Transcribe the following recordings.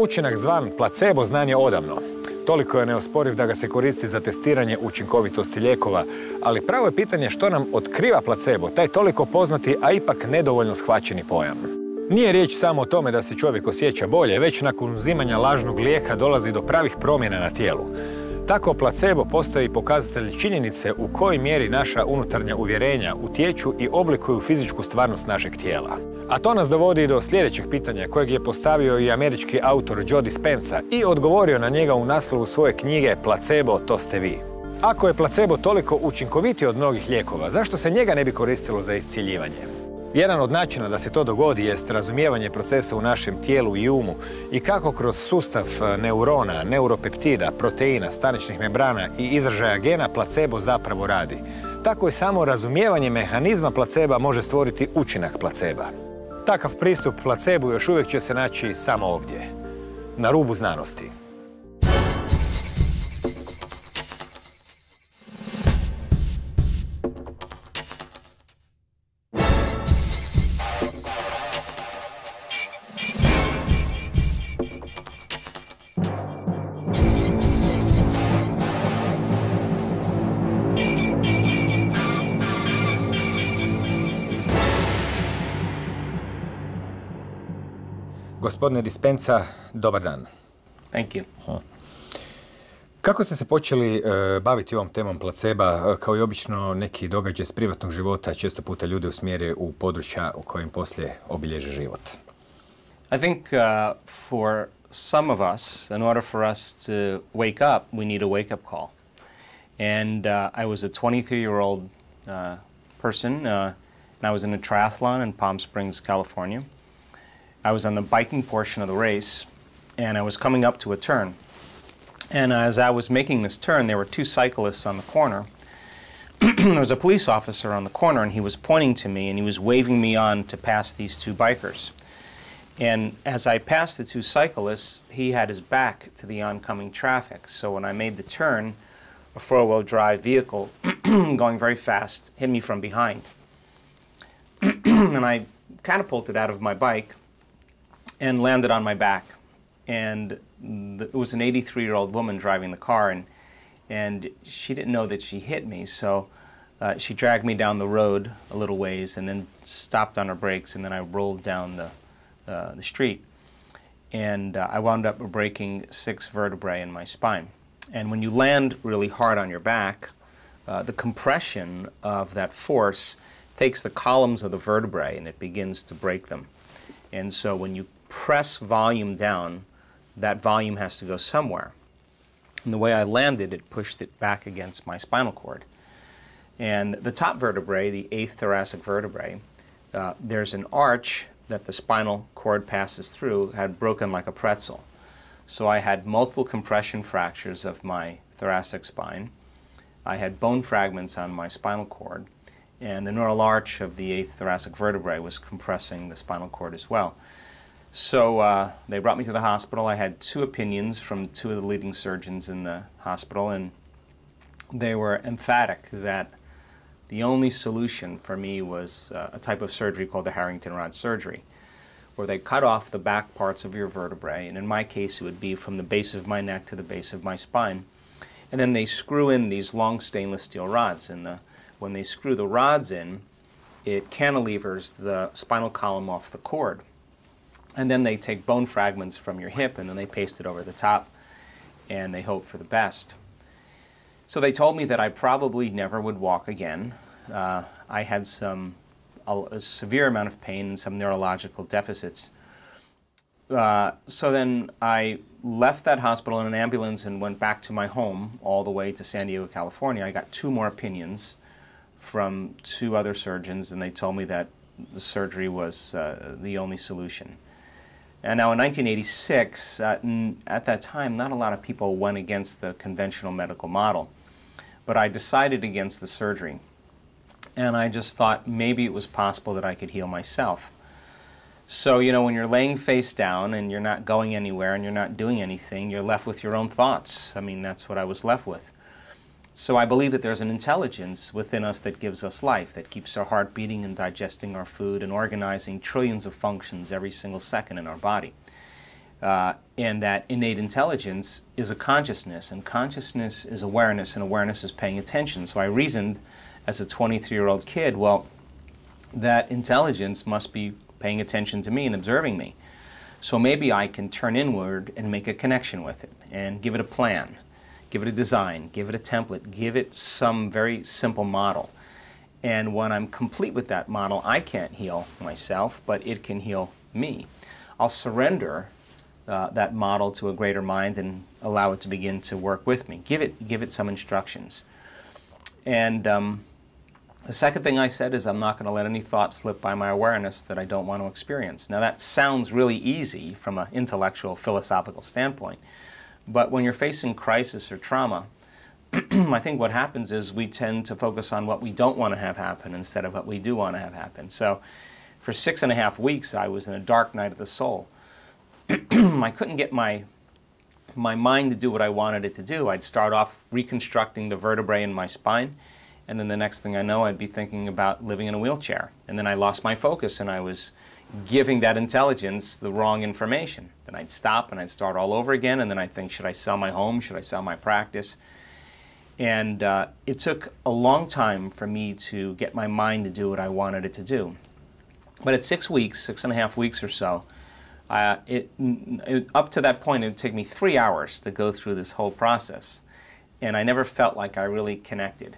Učinak zvan placebo znan je odavno. Toliko je neosporiv da ga se koristi za testiranje učinkovitosti lijekova, ali pravo je pitanje što nam otkriva placebo, taj toliko poznati, a ipak nedovoljno shvaćeni pojam. Nije riječ samo o tome da se čovjek osjeća bolje, već nakon uzimanja lažnog lijeka dolazi do pravih promjena na tijelu. Tako placebo postoji pokazatelj činjenice u kojoj mjeri naša unutarnja uvjerenja utječu i oblikuju fizičku stvarnost našeg tijela. A to nas dovodi do sljedećeg pitanja kojeg je postavio i američki autor Joe Dispenza i odgovorio na njega u naslovu svoje knjige Placebo, to ste vi. Ako je placebo toliko učinkovitiji od mnogih lijekova, zašto se njega ne bi koristilo za iscijeljivanje? Jedan od načina da se to dogodi jest razumijevanje procesa u našem tijelu i umu i kako kroz sustav neurona, neuropeptida, proteina, staničnih membrana i izražaja gena placebo zapravo radi. Tako i samo razumijevanje mehanizma placeba može stvoriti učinak placeba. Takav pristup placebu još uvijek će se naći samo ovdje, na rubu znanosti. Gospodine Dispenza, dobar dan. Thank you. Kako ste se počeli baviti ovom temom placeba? Kao i obično, neki događaj s privatnog života često puta ljude usmjere u područja u kojim poslije obilježe život. I think for some of us, in order for us to wake up, we need a wake-up call. And I was a 23-year-old person, and I was in a triathlon in Palm Springs, California. I was on the biking portion of the race, and I was coming up to a turn. And as I was making this turn, there were two cyclists on the corner. There was a police officer on the corner, and he was pointing to me, and he was waving me on to pass these two bikers. And as I passed the two cyclists, he had his back to the oncoming traffic. So when I made the turn, a four-wheel drive vehicle going very fast hit me from behind. And I catapulted out of my bike and landed on my back. And it was an 83-year-old woman driving the car, and she didn't know that she hit me, so she dragged me down the road a little ways and then stopped on her brakes, and then I rolled down the street. And I wound up breaking 6 vertebrae in my spine. And when you land really hard on your back, the compression of that force takes the columns of the vertebrae and it begins to break them. And so when you press volume down, that volume has to go somewhere. And the way I landed, it pushed it back against my spinal cord. And the top vertebrae, the 8th thoracic vertebrae, there's an arch that the spinal cord passes through, had broken like a pretzel. So I had multiple compression fractures of my thoracic spine. I had bone fragments on my spinal cord, and the neural arch of the 8th thoracic vertebrae was compressing the spinal cord as well. So they brought me to the hospital. I had 2 opinions from 2 of the leading surgeons in the hospital, and they were emphatic that the only solution for me was a type of surgery called the Harrington Rod Surgery, where they cut off the back parts of your vertebrae, and in my case it would be from the base of my neck to the base of my spine, and then they screw in these long stainless steel rods, and when they screw the rods in, it cantilevers the spinal column off the cord. And then they take bone fragments from your hip and then they paste it over the top and they hope for the best. So they told me that I probably never would walk again. I had a severe amount of pain and some neurological deficits. So then I left that hospital in an ambulance and went back to my home all the way to San Diego, California. I got 2 more opinions from 2 other surgeons, and they told me that the surgery was the only solution. And now in 1986, at that time, not a lot of people went against the conventional medical model. But I decided against the surgery. And I just thought maybe it was possible that I could heal myself. So, you know, when you're laying face down and you're not going anywhere and you're not doing anything, you're left with your own thoughts. I mean, that's what I was left with. So I believe that there's an intelligence within us that gives us life, that keeps our heart beating and digesting our food and organizing trillions of functions every single second in our body. and that innate intelligence is a consciousness, and consciousness is awareness, and awareness is paying attention. So I reasoned as a 23-year-old kid, well, that intelligence must be paying attention to me and observing me. So maybe I can turn inward and make a connection with it and give it a plan, give it a design, give it a template, give it some very simple model. And when I'm complete with that model, I can't heal myself, but it can heal me. I'll surrender that model to a greater mind and allow it to begin to work with me. Give it some instructions. And the second thing I said is I'm not going to let any thought slip by my awareness that I don't want to experience. Now that sounds really easy from an intellectual, philosophical standpoint, but when you're facing crisis or trauma, I think what happens is we tend to focus on what we don't want to have happen instead of what we do want to have happen. So for 6.5 weeks I was in a dark night of the soul. I couldn't get my mind to do what I wanted it to do. I'd start off reconstructing the vertebrae in my spine, and then the next thing I know, I'd be thinking about living in a wheelchair. And then I lost my focus, and I was giving that intelligence the wrong information. Then I'd stop, and I'd start all over again, and then I'd think, should I sell my home? Should I sell my practice? And it took a long time for me to get my mind to do what I wanted it to do. But at 6 weeks, 6.5 weeks or so, up to that point, it would take me 3 hours to go through this whole process. And I never felt like I really connected.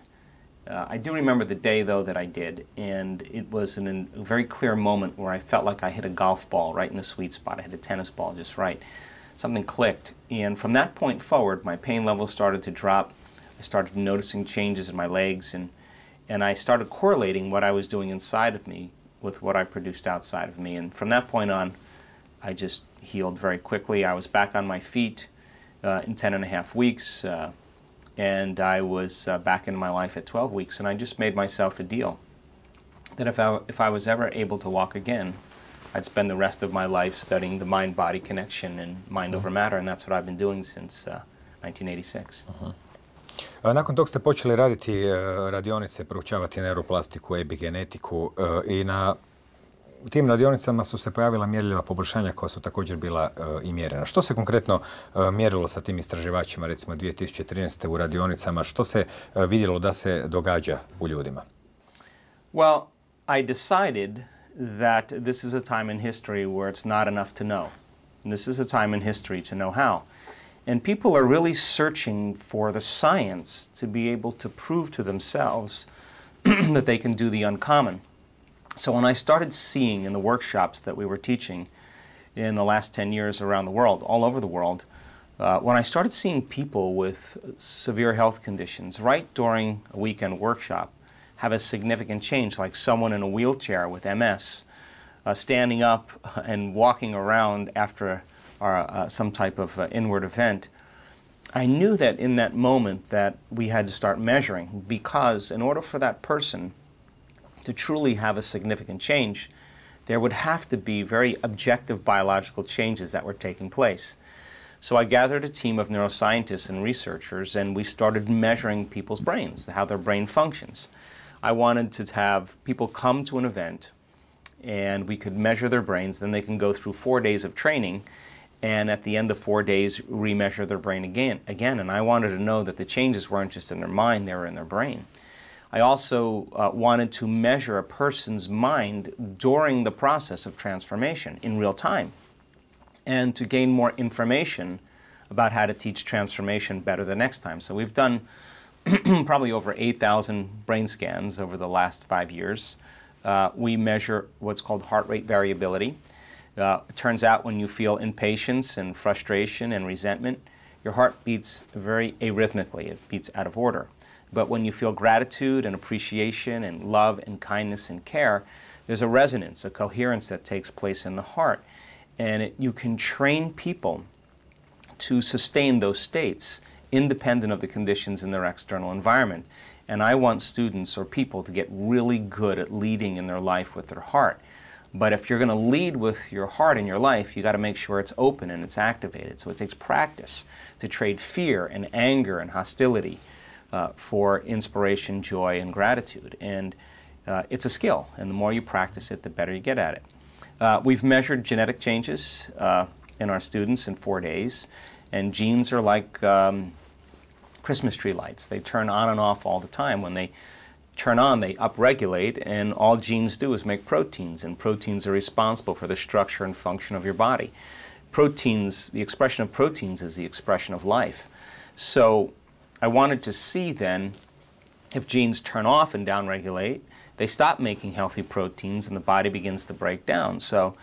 I do remember the day, though, that I did, and it was a very clear moment where I felt like I hit a golf ball right in the sweet spot. I hit a tennis ball just right. Something clicked, and from that point forward, my pain levels started to drop. I started noticing changes in my legs, and I started correlating what I was doing inside of me with what I produced outside of me. And from that point on, I just healed very quickly. I was back on my feet in 10.5 weeks. And I was back in my life at 12 weeks, and I just made myself a deal that if I was ever able to walk again, I'd spend the rest of my life studying the mind-body connection and mind over matter, and that's what I've been doing since 1986. Nakon tog ste počeli raditi radionice, proučavati neuroplastiku, epigenetiku i na tim radionicama su se pojavila mjerljiva poboljšanja koja su također bila i mjerena. Što se konkretno mjerilo sa tim istraživačima, recimo 2013. u radionicama? Što se vidjelo da se događa u ljudima? Well, I decided that this is a time in history where it's not enough to know. This is a time in history to know how. And people are really searching for the science to be able to prove to themselves that they can do the uncommon. So when I started seeing in the workshops that we were teaching in the last 10 years around the world, all over the world, when I started seeing people with severe health conditions right during a weekend workshop have a significant change, like someone in a wheelchair with MS, standing up and walking around after some type of inward event, I knew that in that moment that we had to start measuring, because in order for that person to truly have a significant change, there would have to be very objective biological changes that were taking place. So I gathered a team of neuroscientists and researchers, and we started measuring people's brains, how their brain functions. I wanted to have people come to an event, and we could measure their brains. Then they can go through 4 days of training, and at the end of 4 days, remeasure their brain again. And I wanted to know that the changes weren't just in their mind, they were in their brain. I also wanted to measure a person's mind during the process of transformation in real time, and to gain more information about how to teach transformation better the next time. So we've done probably over 8,000 brain scans over the last 5 years. We measure what's called heart rate variability. It turns out when you feel impatience and frustration and resentment, your heart beats very arrhythmically. It beats out of order. But when you feel gratitude and appreciation and love and kindness and care, there's a resonance, a coherence that takes place in the heart. And you can train people to sustain those states independent of the conditions in their external environment. And I want students or people to get really good at leading in their life with their heart. But if you're going to lead with your heart in your life, you got to make sure it's open and it's activated. So it takes practice to trade fear and anger and hostility for inspiration, joy, and gratitude. And it's a skill, and the more you practice it, the better you get at it. We've measured genetic changes in our students in 4 days. And genes are like Christmas tree lights. They turn on and off all the time. When they turn on, they upregulate, and all genes do is make proteins, and proteins are responsible for the structure and function of your body. Proteins, the expression of proteins is the expression of life. So I wanted to see then if genes turn off and downregulate, they stop making healthy proteins and the body begins to break down. So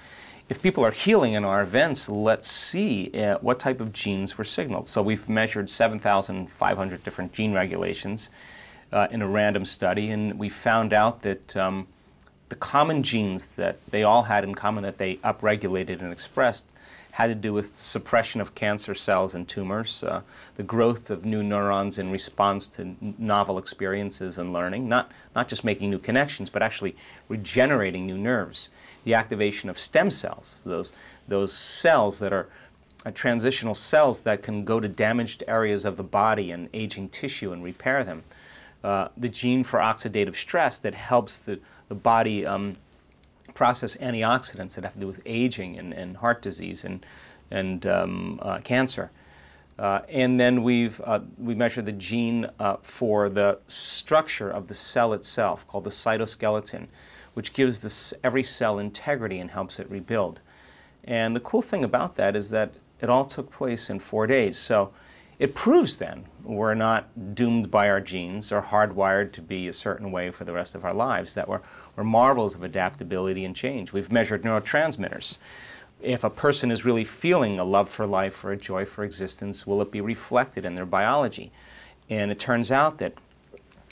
if people are healing in our events, let's see what type of genes were signaled. So we've measured 7,500 different gene regulations in a random study, and we found out that the common genes that they all had in common that they upregulated and expressed had to do with suppression of cancer cells and tumors, the growth of new neurons in response to novel experiences and learning, not just making new connections, but actually regenerating new nerves, the activation of stem cells, those cells that are transitional cells that can go to damaged areas of the body and aging tissue and repair them. The gene for oxidative stress that helps the body process antioxidants that have to do with aging and heart disease and cancer. And then we measured the gene for the structure of the cell itself, called the cytoskeleton, which gives every cell integrity and helps it rebuild. And the cool thing about that is that it all took place in 4 days. So it proves then we're not doomed by our genes or hardwired to be a certain way for the rest of our lives, that we're marvels of adaptability and change. We've measured neurotransmitters. If a person is really feeling a love for life or a joy for existence, will it be reflected in their biology? And it turns out that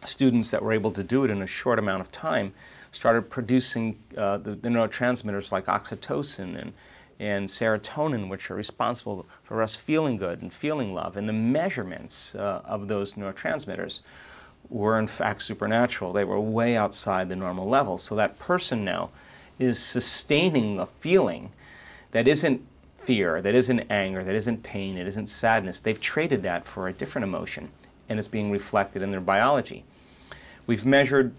students that were able to do it in a short amount of time started producing the neurotransmitters like oxytocin and serotonin, which are responsible for us feeling good and feeling love. And the measurements of those neurotransmitters were in fact supernatural. They were way outside the normal level. So that person now is sustaining a feeling that isn't fear, that isn't anger, that isn't pain, it isn't sadness. They've traded that for a different emotion, and it's being reflected in their biology. We've measured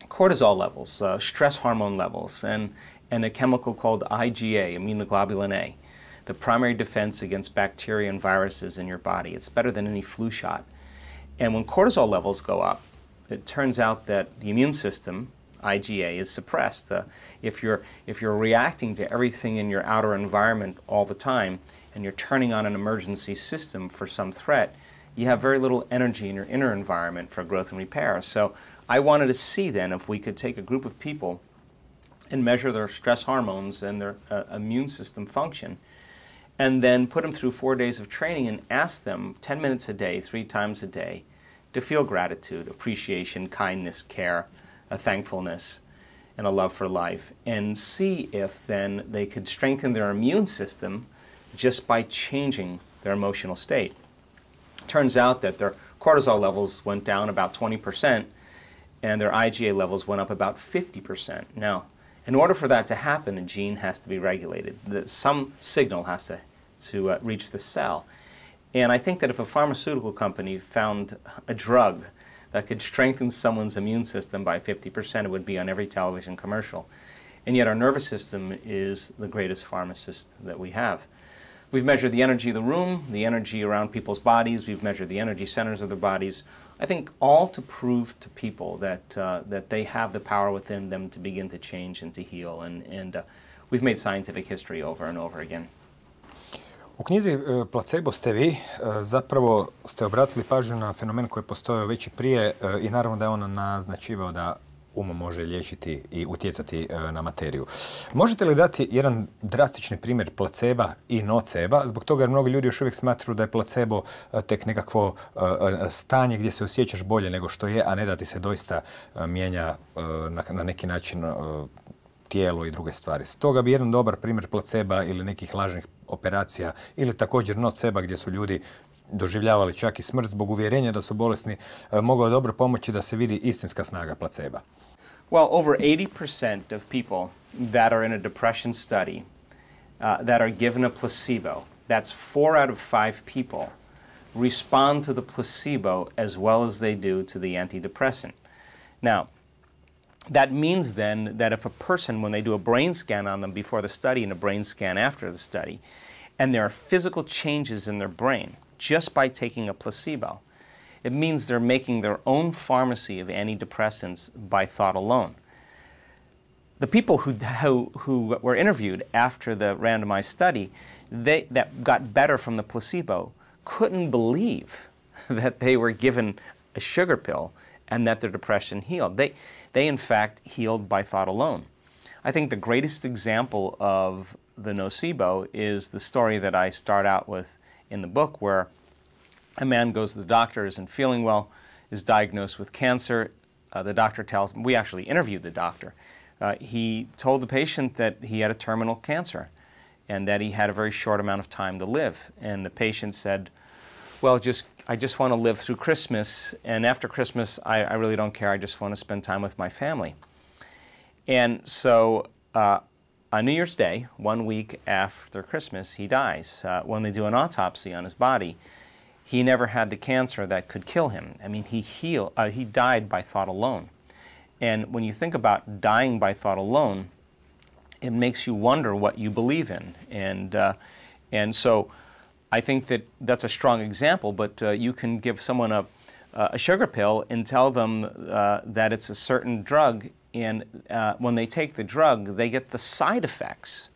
cortisol levels, stress hormone levels, and a chemical called IgA, immunoglobulin A, the primary defense against bacteria and viruses in your body. It's better than any flu shot. And when cortisol levels go up, it turns out that the immune system, IgA, is suppressed. If you're reacting to everything in your outer environment all the time, and you're turning on an emergency system for some threat, you have very little energy in your inner environment for growth and repair. So I wanted to see then if we could take a group of people and measure their stress hormones and their immune system function, and then put them through 4 days of training and ask them 10 minutes a day, 3 times a day, to feel gratitude, appreciation, kindness, care, a thankfulness, and a love for life, and see if then they could strengthen their immune system just by changing their emotional state. Turns out that their cortisol levels went down about 20%, and their IgA levels went up about 50%. Now, in order for that to happen, a gene has to be regulated. Some signal has to reach the cell. And I think that if a pharmaceutical company found a drug that could strengthen someone's immune system by 50%, it would be on every television commercial. And yet our nervous system is the greatest pharmacist that we have. We've measured the energy of the room, the energy around people's bodies. We've measured the energy centers of their bodies. I think all to prove to people that they have the power within them to begin to change and to heal. And we've made scientific history over and over again. U knjizi Placebo ste vi zapravo ste obratili pažnju na fenomen koji je postojao već i prije i naravno da je on naznačivao da um može liječiti i utjecati na materiju. Možete li dati jedan drastični primjer placeba i noceba, zbog toga jer mnogi ljudi još uvijek smatraju da je placebo tek nekakvo stanje gdje se osjećaš bolje nego što je, a ne da ti se doista mijenja na neki način tijelo i druge stvari. Stoga bi jedan dobar primjer placeba ili nekih lažnih operacija ili također noceba gdje su ljudi doživljavali čak i smrt zbog uvjerenja da su bolesni, mogao dobro pomoći da se vidi istinska snaga placeba. Well, over 80% of people that are in a depression study that are given a placebo, that's 4 out of 5 people, respond to the placebo as well as they do to the antidepressant. Now, that means then that if a person, when they do a brain scan on them before the study and a brain scan after the study, and there are physical changes in their brain just by taking a placebo, it means they're making their own pharmacy of antidepressants by thought alone. The people who were interviewed after the randomized study that got better from the placebo couldn't believe that they were given a sugar pill and that their depression healed. They in fact healed by thought alone. I think the greatest example of the nocebo is the story that I start out with in the book, where a man goes to the doctor, isn't feeling well, is diagnosed with cancer. The doctor tells him, we actually interviewed the doctor. He told the patient that he had a terminal cancer and that he had a very short amount of time to live. And the patient said, well, I just want to live through Christmas, and after Christmas, I really don't care. I just want to spend time with my family. And so on New Year's Day, 1 week after Christmas, he dies. When they do an autopsy on his body, he never had the cancer that could kill him. I mean, he died by thought alone. And when you think about dying by thought alone, it makes you wonder what you believe in. And so I think that that's a strong example, but you can give someone a sugar pill and tell them that it's a certain drug, and when they take the drug, they get the side effects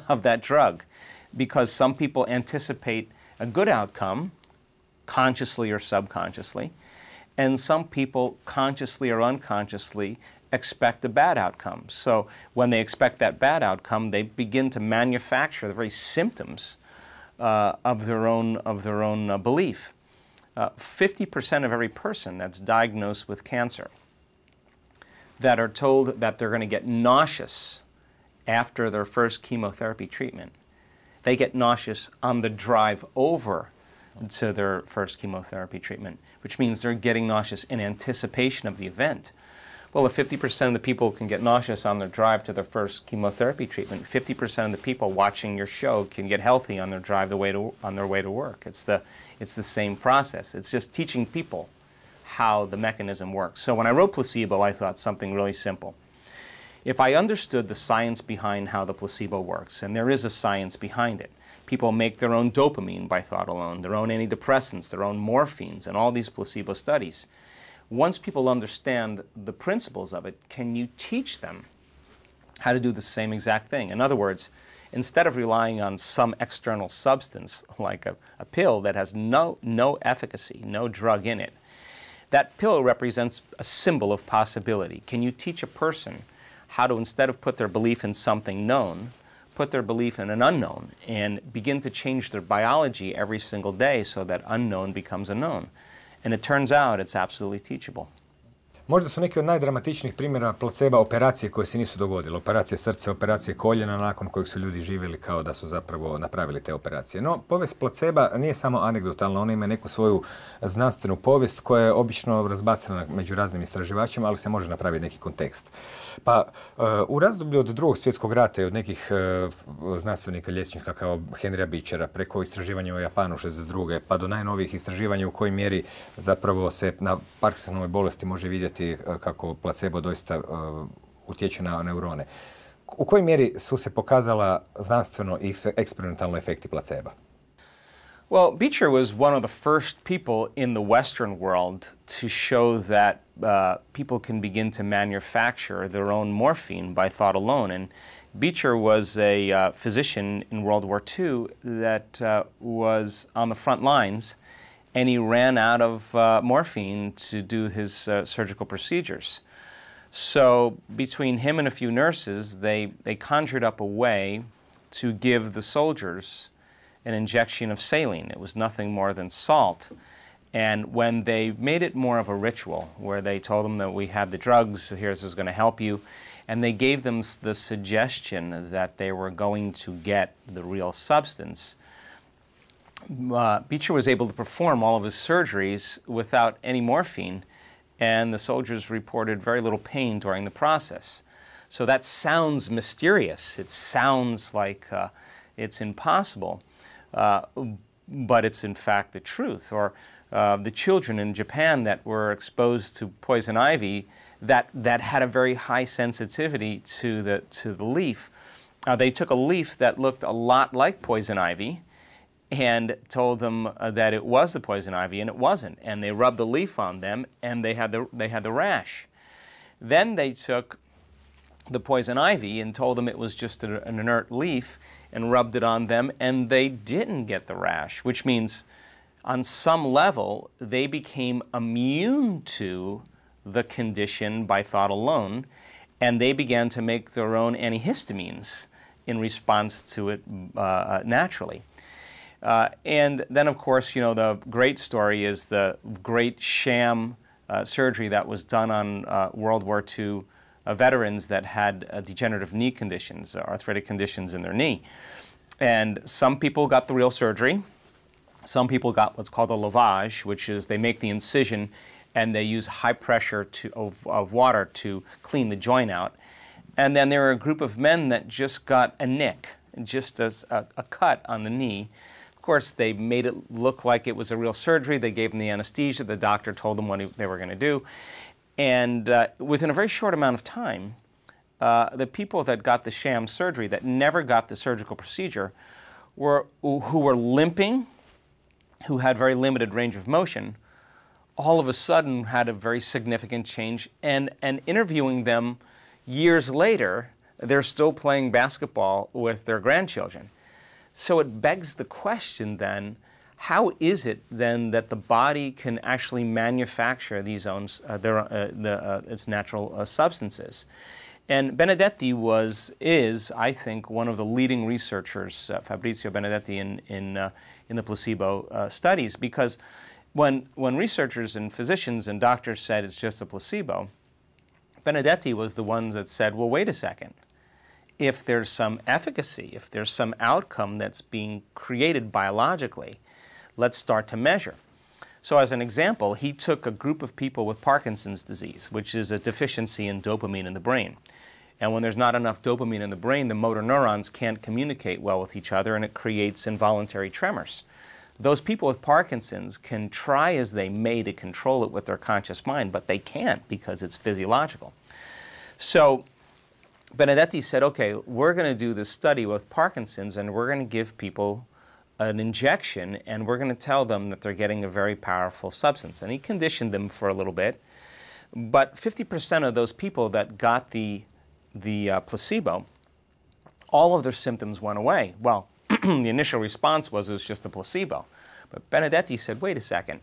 of that drug, because some people anticipate a good outcome, consciously or subconsciously, and some people consciously or unconsciously expect a bad outcome. So when they expect that bad outcome, they begin to manufacture the very symptoms of their own belief. 50% of every person that's diagnosed with cancer that are told that they're going to get nauseous after their first chemotherapy treatment, they get nauseous on the drive over to their first chemotherapy treatment, which means they're getting nauseous in anticipation of the event. Well, if 50% of the people can get nauseous on their drive to their first chemotherapy treatment, 50% of the people watching your show can get healthy on their drive on their way to work. It's the same process. It's just teaching people how the mechanism works. So when I wrote Placebo, I thought something really simple. If I understood the science behind how the placebo works, and there is a science behind it, people make their own dopamine by thought alone, their own antidepressants, their own morphines, and all these placebo studies. Once people understand the principles of it, can you teach them how to do the same exact thing? In other words, instead of relying on some external substance like a pill that has no efficacy, no drug in it, that pill represents a symbol of possibility. Can you teach a person how to, instead of put their belief in something known, put their belief in an unknown and begin to change their biology every single day so that unknown becomes a known? And it turns out it's absolutely teachable. Možda su neki od najdramatičnijih primjera placeba operacije koje se nisu dogodile. Operacije srca, operacije koljena, nakon kojih su ljudi živjeli kao da su zapravo napravili te operacije. No, povijest placeba nije samo anegdotalna, ona ima neku svoju znanstvenu povijest koja je obično razbacana među raznim istraživačima, ali se može napraviti neki kontekst. Pa, u razdoblju od Drugog svjetskog rata i od nekih znanstvenika liječnika kao Henrya Beechera, preko istraživanja o Japanu 1962. pa do najnovijih istraživanja u kojoj mjeri zapravo se na Parkinsonovoj bolesti može vidjeti kako placebo doista utječe na neurone. U kojoj mjeri su se pokazala znanstveno i eksperimentalno efekti placeba? Well, Beecher was one of the first people in the Western world to show that people can begin to manufacture their own morphine by thought alone. And Beecher was a physician in World War II that was on the front lines, and he ran out of morphine to do his surgical procedures. So between him and a few nurses, they conjured up a way to give the soldiers an injection of saline. It was nothing more than salt. And when they made it more of a ritual, where they told them that we had the drugs, here's what's going to help you, and they gave them the suggestion that they were going to get the real substance, Beecher was able to perform all of his surgeries without any morphine, and the soldiers reported very little pain during the process. So that sounds mysterious. It sounds like it's impossible, but it's in fact the truth. Or the children in Japan that were exposed to poison ivy, that had a very high sensitivity to the leaf. They took a leaf that looked a lot like poison ivy and told them that it was the poison ivy, and it wasn't. And they rubbed the leaf on them, and they had the rash. Then they took the poison ivy and told them it was just an inert leaf and rubbed it on them, and they didn't get the rash, which means on some level they became immune to the condition by thought alone, and they began to make their own antihistamines in response to it naturally. And then, of course, you know, the great story is the great sham surgery that was done on World War II veterans that had degenerative knee conditions, arthritic conditions in their knee. And some people got the real surgery. Some people got what's called a lavage, which is they make the incision and they use high pressure of water to clean the joint out. And then there were a group of men that just got a nick, just a cut on the knee. Of course, they made it look like it was a real surgery. They gave them the anesthesia. The doctor told them what they were going to do. And within a very short amount of time, the people that got the sham surgery, that never got the surgical procedure, who were limping, who had very limited range of motion, all of a sudden had a very significant change. And interviewing them years later, they're still playing basketball with their grandchildren. So it begs the question then, how is it then that the body can actually manufacture these its natural substances? And Benedetti is, I think, one of the leading researchers, Fabrizio Benedetti, in the placebo studies, because when researchers and physicians and doctors said it's just a placebo, Benedetti was the ones that said, well, wait a second. If there's some efficacy, if there's some outcome that's being created biologically, let's start to measure. So as an example, he took a group of people with Parkinson's disease, which is a deficiency in dopamine in the brain. And when there's not enough dopamine in the brain, the motor neurons can't communicate well with each other, and it creates involuntary tremors. Those people with Parkinson's can try as they may to control it with their conscious mind, but they can't because it's physiological. So Benedetti said, okay, we're going to do this study with Parkinson's, and we're going to give people an injection, and we're going to tell them that they're getting a very powerful substance. And he conditioned them for a little bit, but 50% of those people that got the placebo, all of their symptoms went away. Well, the initial response was it was just a placebo. But Benedetti said, wait a second.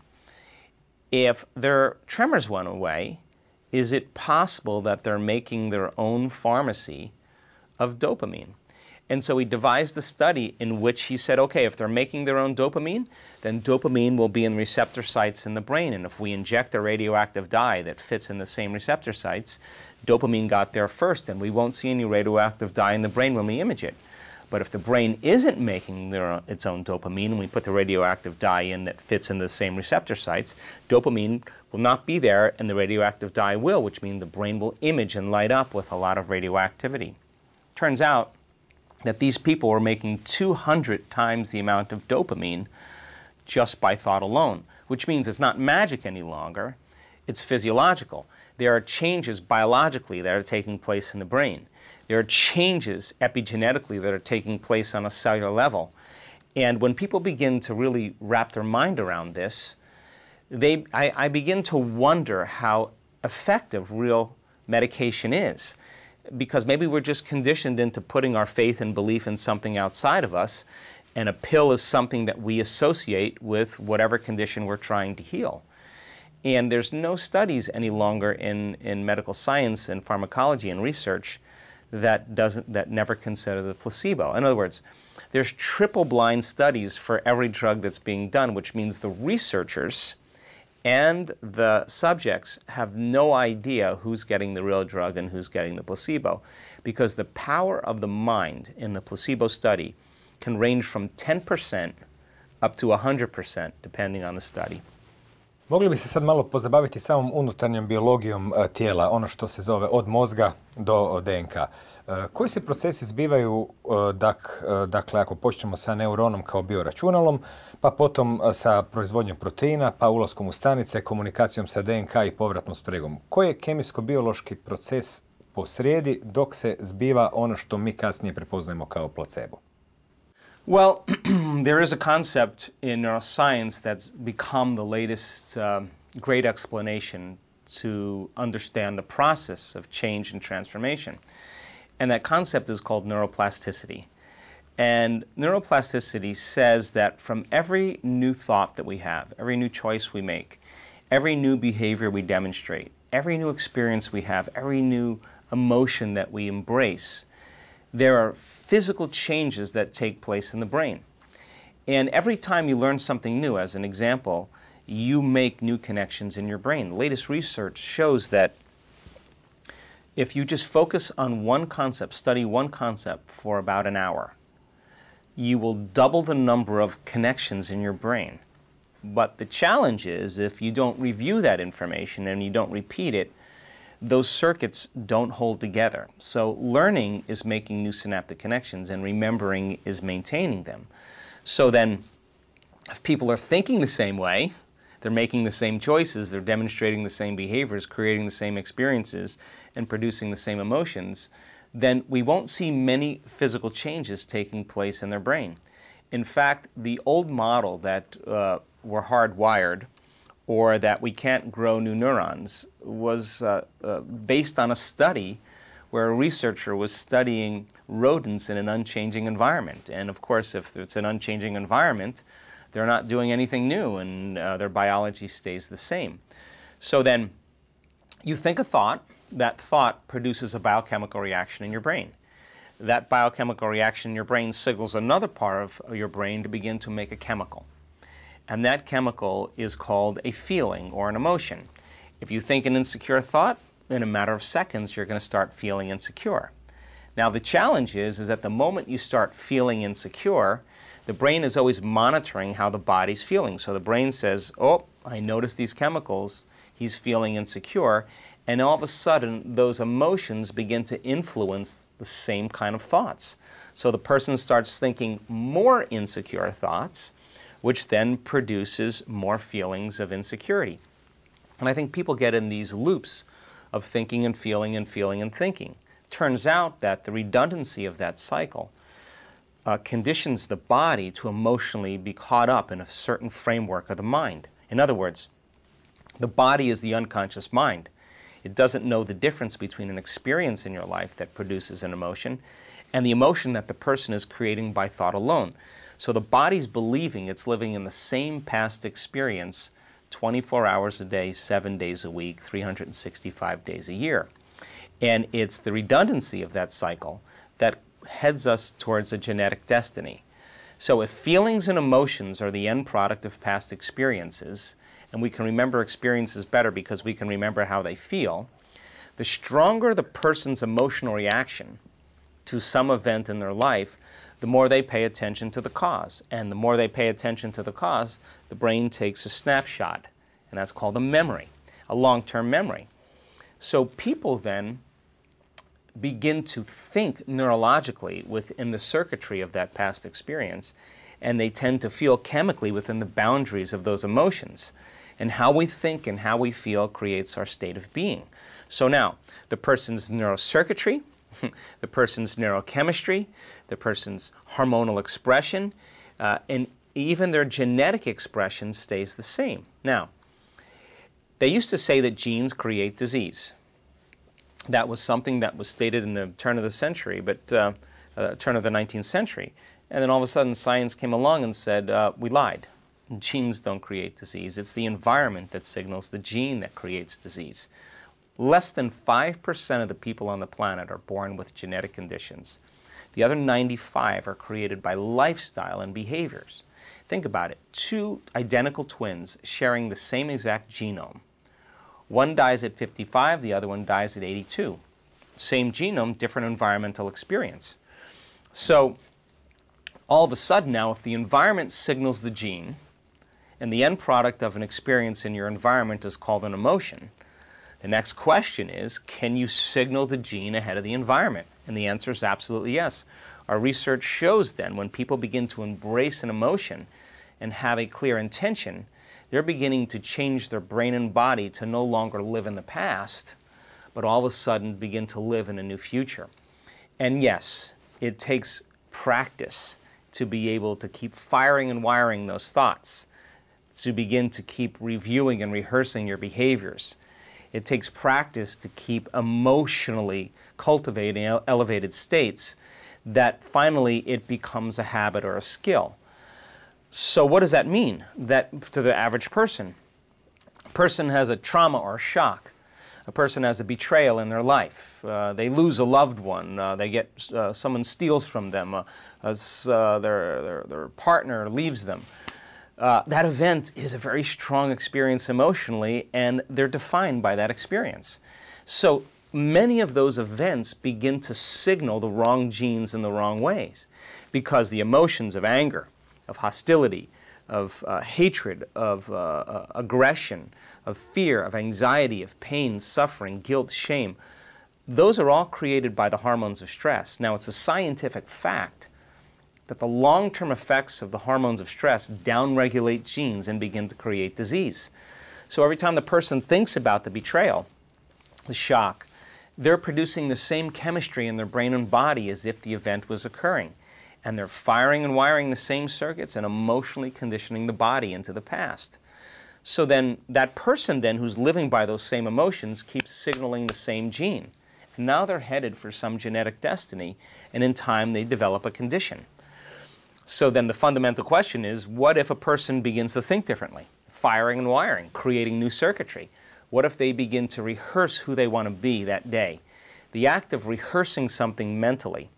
If their tremors went away, is it possible that they're making their own pharmacy of dopamine? And so he devised a study in which he said, okay, if they're making their own dopamine, then dopamine will be in receptor sites in the brain. And if we inject a radioactive dye that fits in the same receptor sites, dopamine got there first, and we won't see any radioactive dye in the brain when we image it. But if the brain isn't making its own dopamine, and we put the radioactive dye in that fits in the same receptor sites, dopamine will not be there, and the radioactive dye will, which means the brain will image and light up with a lot of radioactivity. Turns out that these people were making 200 times the amount of dopamine just by thought alone, which means it's not magic any longer, it's physiological. There are changes biologically that are taking place in the brain. There are changes epigenetically that are taking place on a cellular level. And when people begin to really wrap their mind around this, I begin to wonder how effective real medication is. Because maybe we're just conditioned into putting our faith and belief in something outside of us, and a pill is something that we associate with whatever condition we're trying to heal. And there's no studies any longer in medical science and pharmacology and research that never consider the placebo. In other words, there's triple-blind studies for every drug that's being done, which means the researchers and the subjects have no idea who's getting the real drug and who's getting the placebo, because the power of the mind in the placebo study can range from 10% up to 100%, depending on the study. Mogli bi se sad malo pozabaviti samom unutarnjom biologijom tijela, ono što se zove od mozga do DNK. Koji se procesi zbivaju, dakle, ako počnemo sa neuronom kao bioračunalom, pa potom sa proizvodnjom proteina, pa ulaskom u stanice, komunikacijom sa DNK i povratnom spregom? Koji je kemijsko-biološki proces posrijedi dok se zbiva ono što mi kasnije prepoznajemo kao placebo? Well, there is a concept in neuroscience that's become the latest great explanation to understand the process of change and transformation. And that concept is called neuroplasticity. And neuroplasticity says that from every new thought that we have, every new choice we make, every new behavior we demonstrate, every new experience we have, every new emotion that we embrace, there are physical changes that take place in the brain. And every time you learn something new, as an example, you make new connections in your brain. The latest research shows that if you just focus on one concept, study one concept for about an hour, you will double the number of connections in your brain. But the challenge is if you don't review that information and you don't repeat it, those circuits don't hold together. So learning is making new synaptic connections and remembering is maintaining them. So then if people are thinking the same way, they're making the same choices, they're demonstrating the same behaviors, creating the same experiences, and producing the same emotions, then we won't see many physical changes taking place in their brain. In fact, the old model that we're hardwired or that we can't grow new neurons was based on a study where a researcher was studying rodents in an unchanging environment. And of course, if it's an unchanging environment, they're not doing anything new and their biology stays the same. So then you think a thought, that thought produces a biochemical reaction in your brain. That biochemical reaction in your brain signals another part of your brain to begin to make a chemical. And that chemical is called a feeling or an emotion. If you think an insecure thought, in a matter of seconds, you're going to start feeling insecure. Now, the challenge is that the moment you start feeling insecure, the brain is always monitoring how the body's feeling. So the brain says, oh, I noticed these chemicals, he's feeling insecure, and all of a sudden, those emotions begin to influence the same kind of thoughts. So the person starts thinking more insecure thoughts, which then produces more feelings of insecurity. And I think people get in these loops of thinking and feeling and feeling and thinking. Turns out that the redundancy of that cycle conditions the body to emotionally be caught up in a certain framework of the mind. In other words, the body is the unconscious mind. It doesn't know the difference between an experience in your life that produces an emotion and the emotion that the person is creating by thought alone. So the body's believing it's living in the same past experience 24 hours a day, 7 days a week, 365 days a year. And it's the redundancy of that cycle that heads us towards a genetic destiny. So if feelings and emotions are the end product of past experiences, and we can remember experiences better because we can remember how they feel, the stronger the person's emotional reaction to some event in their life, the more they pay attention to the cause. And the more they pay attention to the cause, the brain takes a snapshot. And that's called a memory, a long-term memory. So people then begin to think neurologically within the circuitry of that past experience, and they tend to feel chemically within the boundaries of those emotions. And how we think and how we feel creates our state of being. So now, the person's neurocircuitry, the person's neurochemistry, the person's hormonal expression, and even their genetic expression stays the same. Now, they used to say that genes create disease. That was something that was stated in the turn of the century, but turn of the 19th century. And then all of a sudden science came along and said, we lied. Genes don't create disease. It's the environment that signals the gene that creates disease. Less than 5% of the people on the planet are born with genetic conditions. The other 95 are created by lifestyle and behaviors. Think about it. Two identical twins sharing the same exact genome. One dies at 55, the other one dies at 82. Same genome, different environmental experience. So all of a sudden now, if the environment signals the gene, and the end product of an experience in your environment is called an emotion, the next question is, can you signal the gene ahead of the environment? And the answer is absolutely yes. Our research shows then when people begin to embrace an emotion and have a clear intention, they're beginning to change their brain and body to no longer live in the past, but all of a sudden begin to live in a new future. And yes, it takes practice to be able to keep firing and wiring those thoughts, to begin to keep reviewing and rehearsing your behaviors. It takes practice to keep emotionally cultivating elevated states that finally it becomes a habit or a skill. So what does that mean? That to the average person? A person has a trauma or a shock. A person has a betrayal in their life. They lose a loved one. They get someone steals from them. Their partner leaves them. That event is a very strong experience emotionally, and they're defined by that experience. So many of those events begin to signal the wrong genes in the wrong ways, because the emotions of anger, of hostility, of hatred, of aggression, of fear, of anxiety, of pain, suffering, guilt, shame, those are all created by the hormones of stress. Now, it's a scientific fact that the long-term effects of the hormones of stress downregulate genes and begin to create disease. So every time the person thinks about the betrayal, the shock, they're producing the same chemistry in their brain and body as if the event was occurring. And they're firing and wiring the same circuits and emotionally conditioning the body into the past. So then that person then who's living by those same emotions keeps signaling the same gene. And now they're headed for some genetic destiny, and in time they develop a condition. So then the fundamental question is, what if a person begins to think differently? Firing and wiring, creating new circuitry. What if they begin to rehearse who they want to be that day? The act of rehearsing something mentally,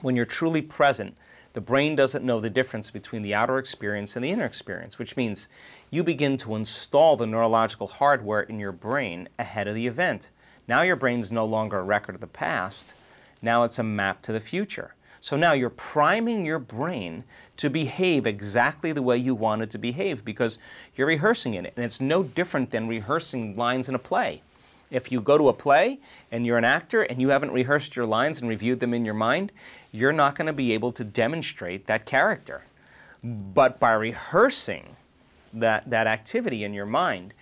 when you're truly present, the brain doesn't know the difference between the outer experience and the inner experience, which means you begin to install the neurological hardware in your brain ahead of the event. Now your brain's no longer a record of the past. Now it's a map to the future. So now you're priming your brain to behave exactly the way you want it to behave because you're rehearsing it. And it's no different than rehearsing lines in a play. If you go to a play and you're an actor and you haven't rehearsed your lines and reviewed them in your mind, you're not going to be able to demonstrate that character. But by rehearsing that activity in your mind,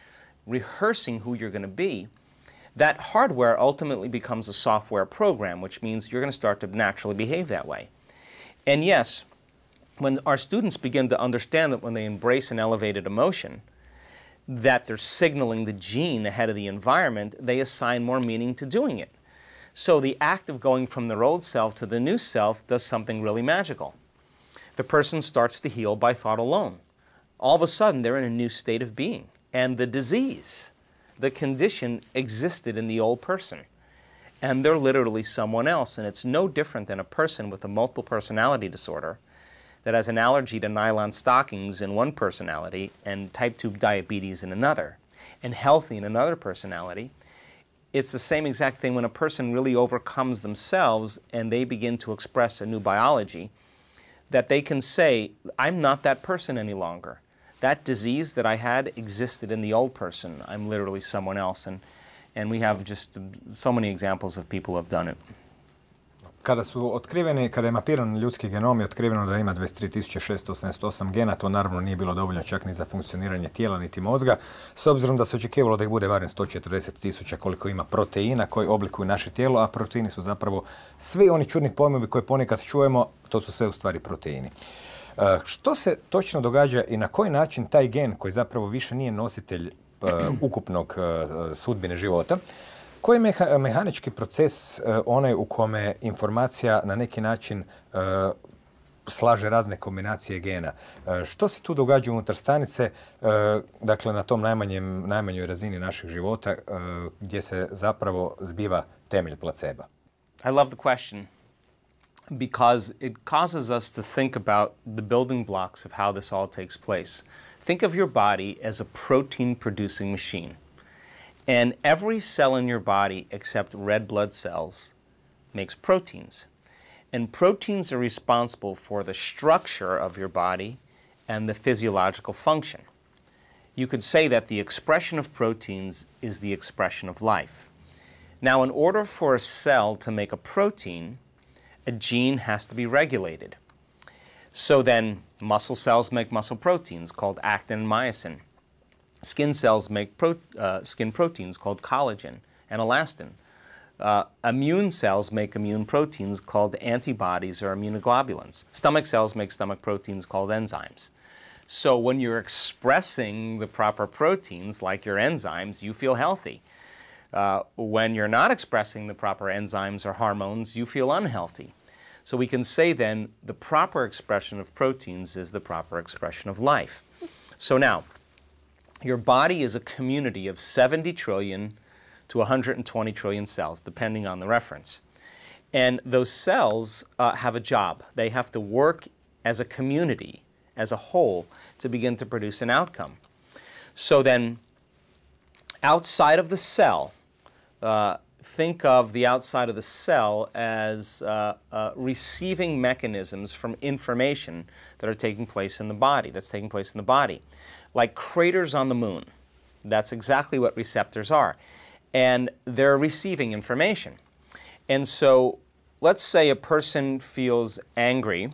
rehearsing who you're going to be, that hardware ultimately becomes a software program, which means you're going to start to naturally behave that way. And yes, when our students begin to understand that when they embrace an elevated emotion, that they're signaling the gene ahead of the environment, they assign more meaning to doing it. So the act of going from their old self to the new self does something really magical. The person starts to heal by thought alone. All of a sudden, they're in a new state of being. And the disease, the condition, existed in the old person. And they're literally someone else. And it's no different than a person with a multiple personality disorder that has an allergy to nylon stockings in one personality and type 2 diabetes in another, and healthy in another personality. It's the same exact thing when a person really overcomes themselves and they begin to express a new biology, that they can say, I'm not that person any longer. That disease that I had existed in the old person. I'm literally someone else. And we have just so many examples of people who have done it. Kada je mapiran ljudski genom i otkriveno da ima 23.688 gena, to naravno nije bilo dovoljno čak ni za funkcioniranje tijela niti mozga, s obzirom da se očekivalo da ih bude barem 140.000 koliko ima proteina koji oblikuju naše tijelo, a proteini su zapravo svi oni čudni pojmovi koje ponekad čujemo, to su sve u stvari proteini. Što se točno događa i na koji način taj gen koji zapravo više nije nositelj ukupnog sudbine života, koji je mehanički proces onaj u kome informacija na neki način slaže razne kombinacije gena? Što se tu događa unutar stanice, dakle na tom najmanjoj razini našeg života, gdje se zapravo zbiva temelj placeba? I love the question because it causes us to think about the building blocks of how this all takes place. Think of your body as a protein-producing machine. And every cell in your body except red blood cells makes proteins. And proteins are responsible for the structure of your body and the physiological function. you could say that the expression of proteins is the expression of life. Now, in order for a cell to make a protein, a gene has to be regulated. So then, muscle cells make muscle proteins called actin and myosin. Skin cells make skin proteins called collagen and elastin. Immune cells make immune proteins called antibodies or immunoglobulins. Stomach cells make stomach proteins called enzymes. So when you're expressing the proper proteins, like your enzymes, you feel healthy. When you're not expressing the proper enzymes or hormones, you feel unhealthy. So we can say then the proper expression of proteins is the proper expression of life. So now, your body is a community of 70 trillion to 120 trillion cells, depending on the reference. And those cells have a job. They have to work as a community, as a whole, to begin to produce an outcome. So then, outside of the cell, think of the outside of the cell as receiving mechanisms from information that are taking place in the body, like craters on the moon. That's exactly what receptors are. And they're receiving information. And so, let's say a person feels angry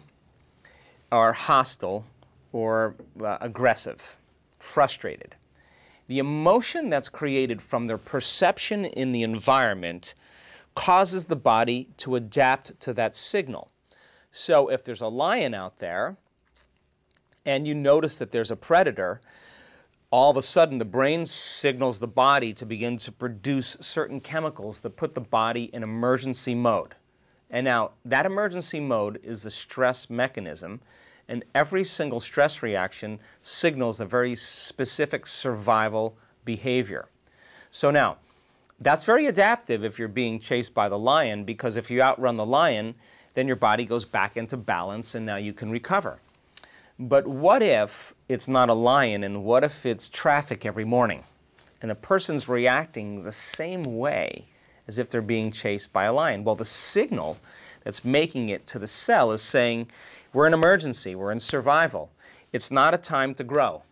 or hostile or aggressive, frustrated. The emotion that's created from their perception in the environment causes the body to adapt to that signal. So if there's a lion out there and you notice that there's a predator, all of a sudden the brain signals the body to begin to produce certain chemicals that put the body in emergency mode. And now that emergency mode is a stress mechanism, and every single stress reaction signals a very specific survival behavior. So now, that's very adaptive if you're being chased by the lion, because if you outrun the lion, then your body goes back into balance and now you can recover. But what if it's not a lion, and what if it's traffic every morning and the person's reacting the same way as if they're being chased by a lion? Well, the signal that's making it to the cell is saying, we're in emergency, we're in survival. It's not a time to grow.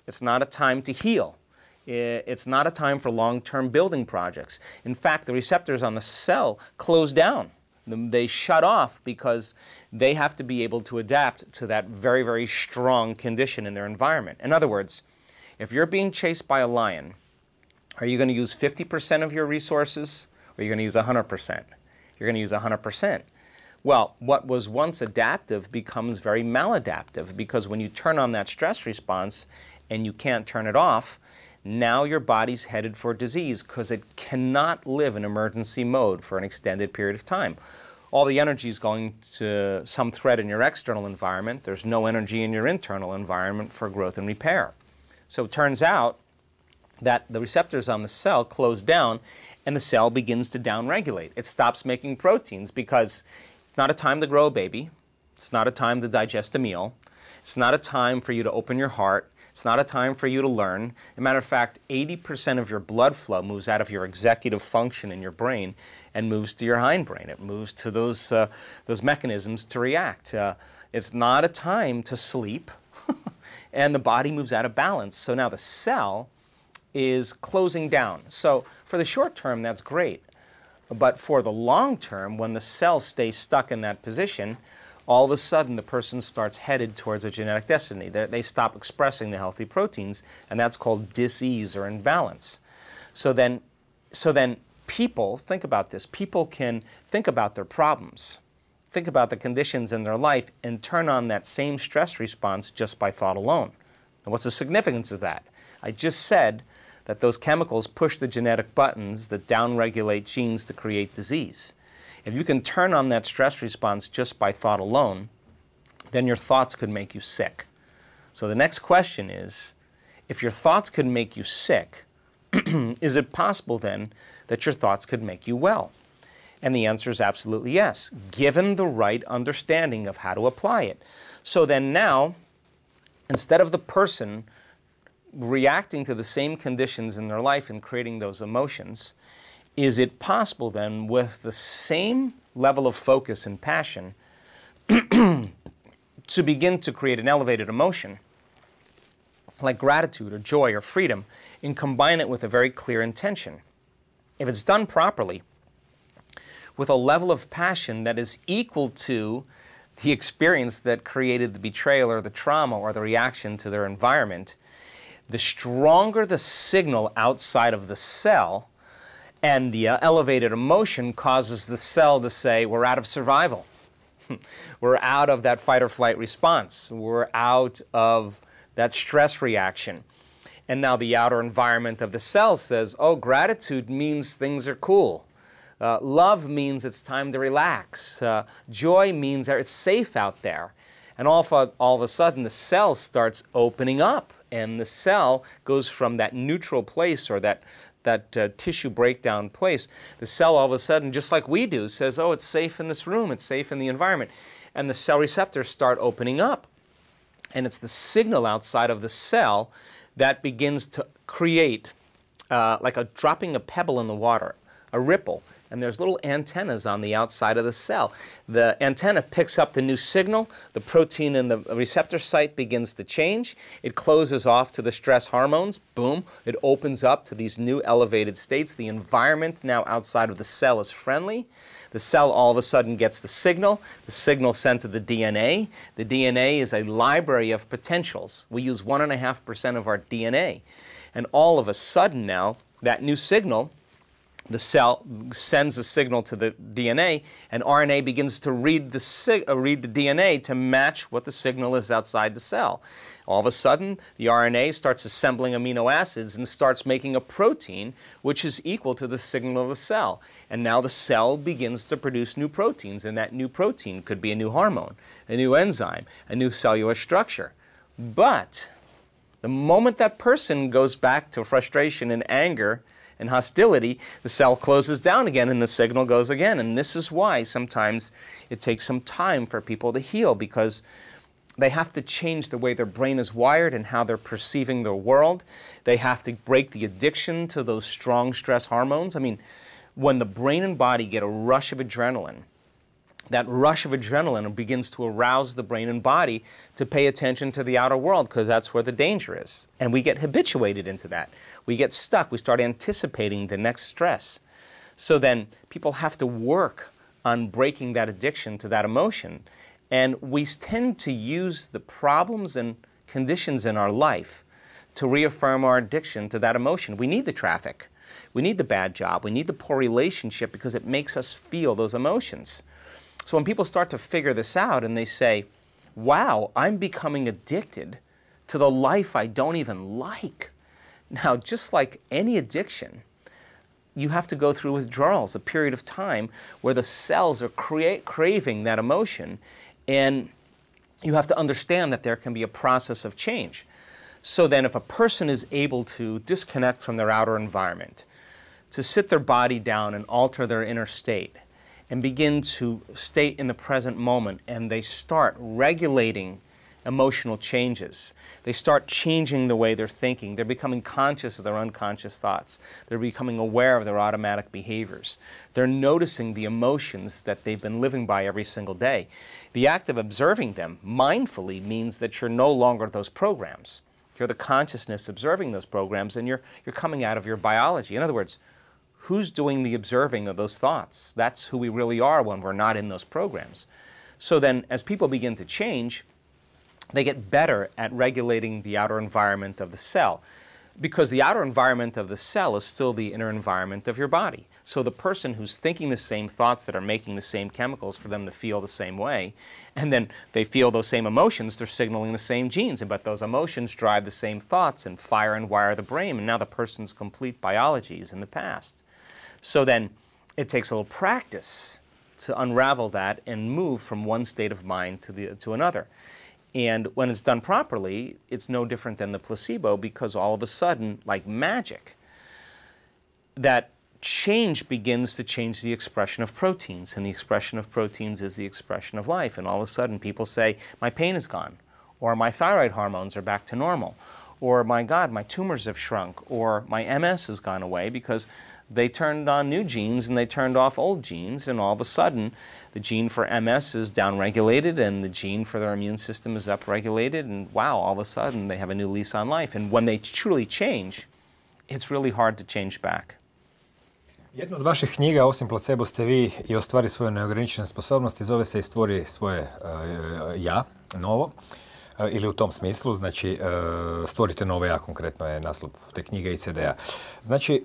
It's not a time to heal. It's not a time for long-term building projects. In fact, the receptors on the cell close down. They shut off because they have to be able to adapt to that very, very strong condition in their environment. In other words, if you're being chased by a lion, are you going to use 50% of your resources, or are you going to use 100%? You're going to use 100%. Well, what was once adaptive becomes very maladaptive, because when you turn on that stress response and you can't turn it off, now your body's headed for disease because it cannot live in emergency mode for an extended period of time. All the energy is going to some threat in your external environment. There's no energy in your internal environment for growth and repair. So it turns out that the receptors on the cell close down and the cell begins to downregulate. It stops making proteins because it's not a time to grow a baby. It's not a time to digest a meal. It's not a time for you to open your heart. It's not a time for you to learn. As a matter of fact, 80% of your blood flow moves out of your executive function in your brain and moves to your hindbrain. It moves to those mechanisms to react. It's not a time to sleep, and the body moves out of balance. So now the cell is closing down. So for the short term, that's great. But for the long term, when the cell stays stuck in that position, all of a sudden the person starts headed towards a genetic destiny. They stop expressing the healthy proteins, and that's called dis-ease or imbalance. So then people, think about this, people can think about their problems, think about the conditions in their life, and turn on that same stress response just by thought alone. And what's the significance of that? I just said that those chemicals push the genetic buttons that downregulate genes to create disease. If you can turn on that stress response just by thought alone, then your thoughts could make you sick. So the next question is, if your thoughts could make you sick, is it possible then that your thoughts could make you well? And the answer is absolutely yes, given the right understanding of how to apply it. So then now, instead of the person reacting to the same conditions in their life and creating those emotions, is it possible then, with the same level of focus and passion, to begin to create an elevated emotion like gratitude or joy or freedom, and combine it with a very clear intention. If it's done properly, with a level of passion that is equal to the experience that created the betrayal or the trauma or the reaction to their environment, the stronger the signal outside of the cell, and the elevated emotion causes the cell to say, we're out of survival. We're out of that fight or flight response. We're out of that stress reaction. And now the outer environment of the cell says, oh, gratitude means things are cool. Love means it's time to relax. Joy means that it's safe out there. And all of a sudden, the cell starts opening up. And the cell goes from that neutral place or that tissue breakdown place. The cell all of a sudden, just like we do, says, oh, it's safe in this room. It's safe in the environment. And the cell receptors start opening up. And it's the signal outside of the cell that begins to create, like dropping a pebble in the water, a ripple. And there's little antennas on the outside of the cell. The antenna picks up the new signal. The protein in the receptor site begins to change. It closes off to the stress hormones. Boom. It opens up to these new elevated states. The environment now outside of the cell is friendly. The cell all of a sudden gets the signal sent to the DNA. The DNA is a library of potentials. We use 1.5% of our DNA. And all of a sudden now, that new signal, the cell sends a signal to the DNA, and RNA begins to read the DNA to match what the signal is outside the cell. All of a sudden, the RNA starts assembling amino acids and starts making a protein which is equal to the signal of the cell. And now the cell begins to produce new proteins, and that new protein could be a new hormone, a new enzyme, a new cellular structure. But the moment that person goes back to frustration and anger and hostility, the cell closes down again and the signal goes again. And this is why sometimes it takes some time for people to heal, because they have to change the way their brain is wired and how they're perceiving the world. They have to break the addiction to those strong stress hormones. I mean, when the brain and body get a rush of adrenaline, that rush of adrenaline begins to arouse the brain and body to pay attention to the outer world, because that's where the danger is. And we get habituated into that. We get stuck. We start anticipating the next stress. So then people have to work on breaking that addiction to that emotion. And we tend to use the problems and conditions in our life to reaffirm our addiction to that emotion. We need the traffic. We need the bad job. We need the poor relationship, because it makes us feel those emotions. So when people start to figure this out and they say, wow, I'm becoming addicted to the life I don't even like. Now, just like any addiction, you have to go through withdrawals, a period of time where the cells are craving that emotion, and you have to understand that there can be a process of change. So then if a person is able to disconnect from their outer environment, to sit their body down and alter their inner state, and begin to stay in the present moment, and they start regulating emotional changes. They start changing the way they're thinking. They're becoming conscious of their unconscious thoughts. They're becoming aware of their automatic behaviors. They're noticing the emotions that they've been living by every single day. The act of observing them mindfully means that you're no longer those programs. You're the consciousness observing those programs, and you're coming out of your biology. In other words, who's doing the observing of those thoughts? That's who we really are when we're not in those programs. So then, as people begin to change, they get better at regulating the outer environment of the cell, because the outer environment of the cell is still the inner environment of your body. So the person who's thinking the same thoughts that are making the same chemicals for them to feel the same way, and then they feel those same emotions, they're signaling the same genes, but those emotions drive the same thoughts and fire and wire the brain, and now the person's complete biology is in the past. So then it takes a little practice to unravel that and move from one state of mind to another. And when it's done properly, it's no different than the placebo, because all of a sudden, like magic, that change begins to change the expression of proteins. And the expression of proteins is the expression of life. And all of a sudden people say, my pain is gone, or my thyroid hormones are back to normal, or my God, my tumors have shrunk, or my MS has gone away, because they turned on new genes and they turned off old genes, and all of a sudden the gene for MS is downregulated and the gene for their immune system is upregulated, and wow, all of a sudden they have a new lease on life. And when they truly change, it's really hard to change back. Jedna od vaših knjiga, osim Placebo, ste vi i ostvari svoje neograničene sposobnosti, zove se i stvori svoje ja, novo, ili u tom smislu, znači stvorite novo ja, konkretno je naslov te knjige i CD-a. Znači,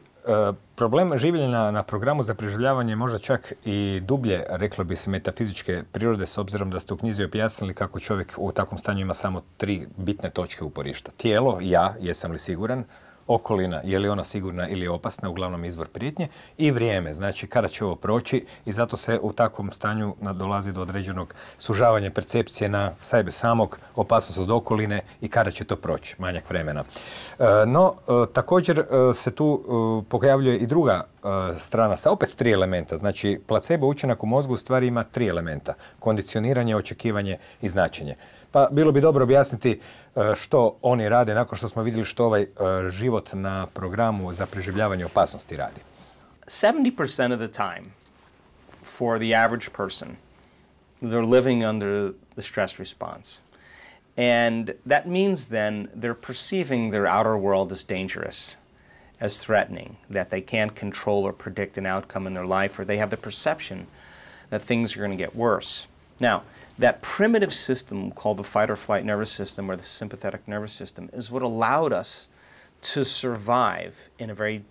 problem življenja na programu za preživljavanje je možda čak i dublje, reklo bi se, metafizičke prirode, s obzirom da ste u knjizi objasnili kako čovjek u takvom stanju ima samo 3 bitne točke uporišta. Tijelo, ja, jesam li siguran, okolina, je li ona sigurna ili opasna, uglavnom izvor prijetnje, i vrijeme, znači kada će ovo proći, i zato se u takvom stanju dolazi do određenog sužavanja percepcije na sebe samog, opasnost od okoline i kada će to proći, manjak vremena. No, također se tu pojavljuje i druga strana sa opet 3 elementa. Znači, placebo učinak u mozgu u stvari ima 3 elementa. Kondicioniranje, očekivanje i značenje. Pa bilo bi dobro objasniti što oni rade nakon što smo vidjeli što ovaj život na programu za preživljavanje opasnosti radi. 70% of the time for the average person, they're living under the stress response. And that means then they're perceiving their outer world as dangerous, as threatening, that they can't control or predict an outcome in their life, or they have the perception that things are going to get worse. Now, that primitive system called the fight or flight nervous system or the sympathetic nervous system is what allowed us to survive in a very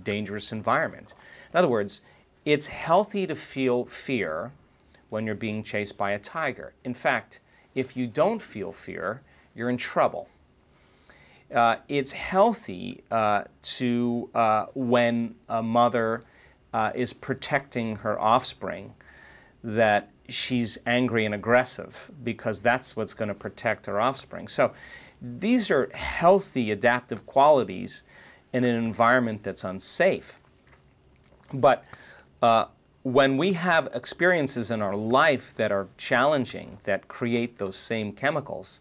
dangerous environment. In other words, it's healthy to feel fear when you're being chased by a tiger. In fact, if you don't feel fear, you're in trouble. It's healthy when a mother is protecting her offspring, that she's angry and aggressive, because that's what's going to protect her offspring. So these are healthy adaptive qualities in an environment that's unsafe. But when we have experiences in our life that are challenging, that create those same chemicals,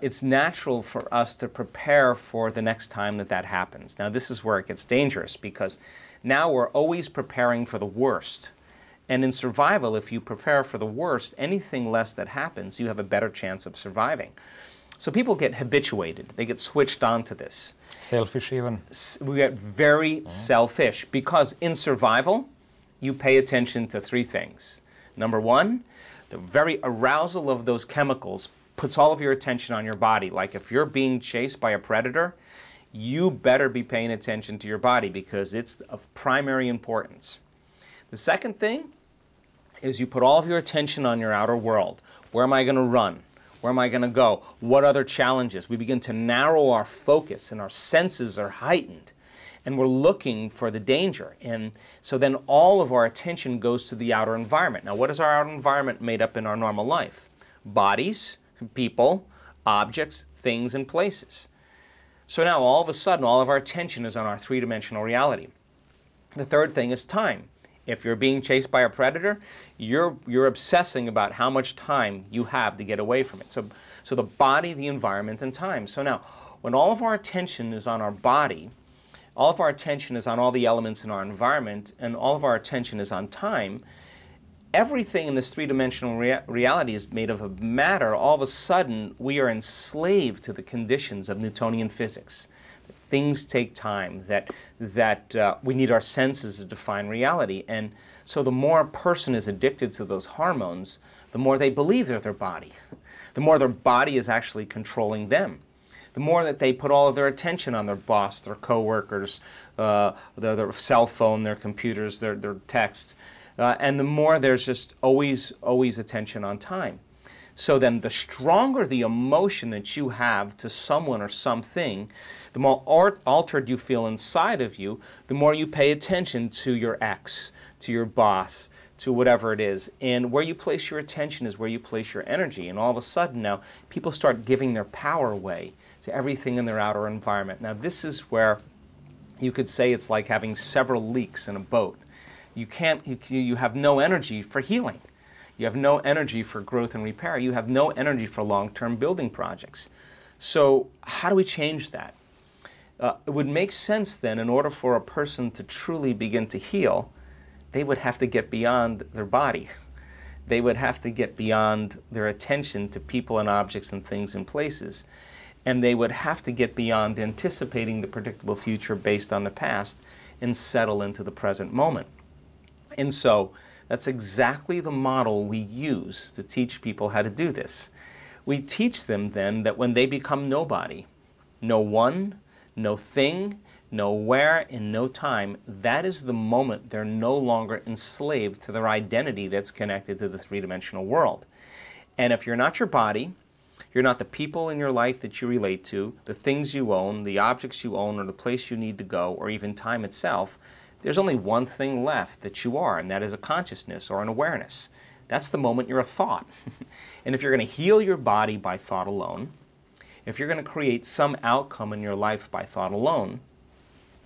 it's natural for us to prepare for the next time that that happens. Now, this is where it gets dangerous, because now we're always preparing for the worst. And in survival, if you prepare for the worst, anything less that happens, you have a better chance of surviving. So people get habituated. They get switched on to this. Selfish even. We get very selfish, because in survival, you pay attention to 3 things. Number 1, the very arousal of those chemicals puts all of your attention on your body. Like if you're being chased by a predator, you better be paying attention to your body, because it's of primary importance. The second thing is you put all of your attention on your outer world. Where am I going to run? Where am I going to go? What other challenges? We begin to narrow our focus, and our senses are heightened, and we're looking for the danger. And so then all of our attention goes to the outer environment. Now, what is our outer environment made up in our normal life? Bodies, people, objects, things, and places. So now all of a sudden, all of our attention is on our 3-dimensional reality. The third thing is time. If you're being chased by a predator, you're obsessing about how much time you have to get away from it. So the body, the environment, and time. So now, when all of our attention is on our body, all of our attention is on all the elements in our environment, and all of our attention is on time, everything in this 3-dimensional reality is made of a matter. All of a sudden, we are enslaved to the conditions of Newtonian physics. Things take time, that we need our senses to define reality. And so the more a person is addicted to those hormones, the more they believe they're their body. The more their body is actually controlling them. The more that they put all of their attention on their boss, their coworkers, their cell phone, their computers, their texts, and the more there's just always attention on time. So then the stronger the emotion that you have to someone or something, the more altered you feel inside of you, the more you pay attention to your ex, to your boss, to whatever it is. And where you place your attention is where you place your energy. And all of a sudden now, people start giving their power away to everything in their outer environment. Now this is where you could say it's like having several leaks in a boat. You have no energy for healing. You have no energy for growth and repair. You have no energy for long-term building projects. So how do we change that? it would make sense then, in order for a person to truly begin to heal, they would have to get beyond their body. They would have to get beyond their attention to people and objects and things and places. And they would have to get beyond anticipating the predictable future based on the past and settle into the present moment. And so that's exactly the model we use to teach people how to do this. We teach them then that when they become nobody, no one, no thing, no where, and no time, that is the moment they're no longer enslaved to their identity that's connected to the three-dimensional world. And if you're not your body, you're not the people in your life that you relate to, the things you own, the objects you own, or the place you need to go, or even time itself, there's only one thing left that you are, and that is a consciousness or an awareness. That's the moment you're a thought. And if you're going to heal your body by thought alone, if you're going to create some outcome in your life by thought alone,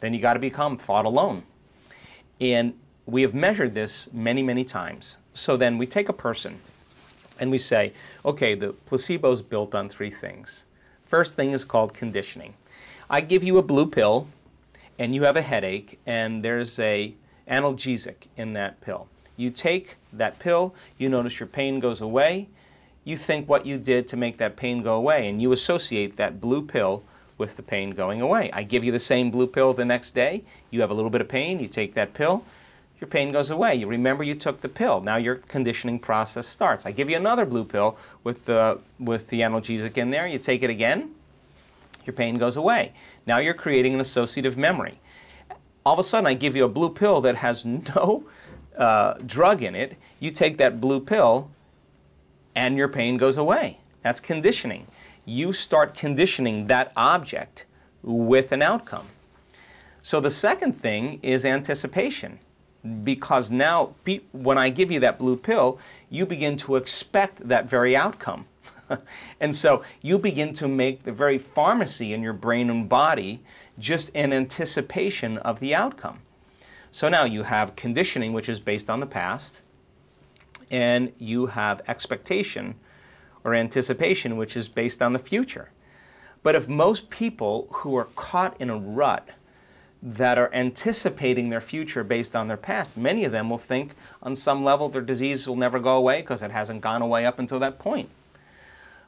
then you got to become thought alone. And we have measured this many, many times. So then we take a person and we say, okay, the placebo is built on three things. First thing is called conditioning. I give you a blue pill and you have a headache and there's a analgesic in that pill. You take that pill, you notice your pain goes away, you think what you did to make that pain go away, and you associate that blue pill with the pain going away. I give you the same blue pill the next day, you have a little bit of pain, you take that pill, your pain goes away. You remember you took the pill. Now your conditioning process starts. I give you another blue pill with the analgesic in there, you take it again, your pain goes away. Now you're creating an associative memory. All of a sudden I give you a blue pill that has no drug in it, you take that blue pill and your pain goes away. That's conditioning. You start conditioning that object with an outcome. So the second thing is anticipation, because now when I give you that blue pill, you begin to expect that very outcome. And so you begin to make the very pharmacy in your brain and body just an anticipation of the outcome. So now you have conditioning, which is based on the past, and you have expectation or anticipation, which is based on the future. But if most people who are caught in a rut that are anticipating their future based on their past, many of them will think on some level their disease will never go away because it hasn't gone away up until that point.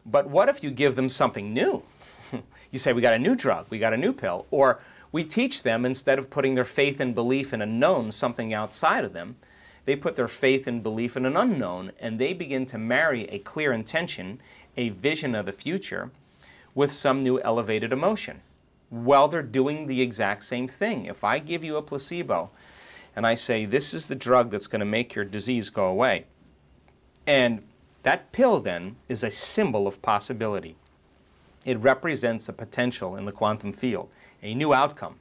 But what if you give them something new? You say, we got a new drug, we got a new pill, or we teach them, instead of putting their faith and belief in a known, something outside of them, they put their faith and belief in an unknown, and they begin to marry a clear intention, a vision of the future, with some new elevated emotion. Well, they're doing the exact same thing. If I give you a placebo and I say, this is the drug that's going to make your disease go away, and that pill then is a symbol of possibility. It represents a potential in the quantum field, a new outcome.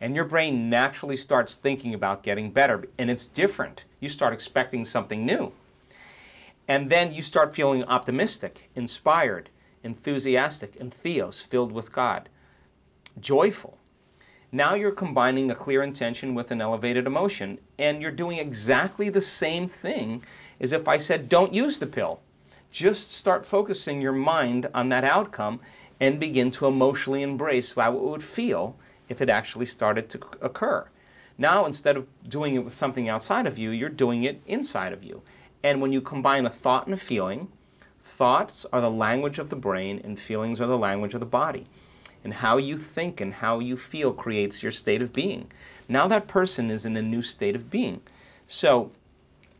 And your brain naturally starts thinking about getting better, and it's different. You start expecting something new. And then you start feeling optimistic, inspired, enthusiastic, and theos, filled with God, joyful. Now you're combining a clear intention with an elevated emotion, and you're doing exactly the same thing as if I said, don't use the pill. Just start focusing your mind on that outcome and begin to emotionally embrace how it would feel if it actually started to occur. Now, instead of doing it with something outside of you, you're doing it inside of you. And when you combine a thought and a feeling, thoughts are the language of the brain and feelings are the language of the body. And how you think and how you feel creates your state of being. Now that person is in a new state of being. So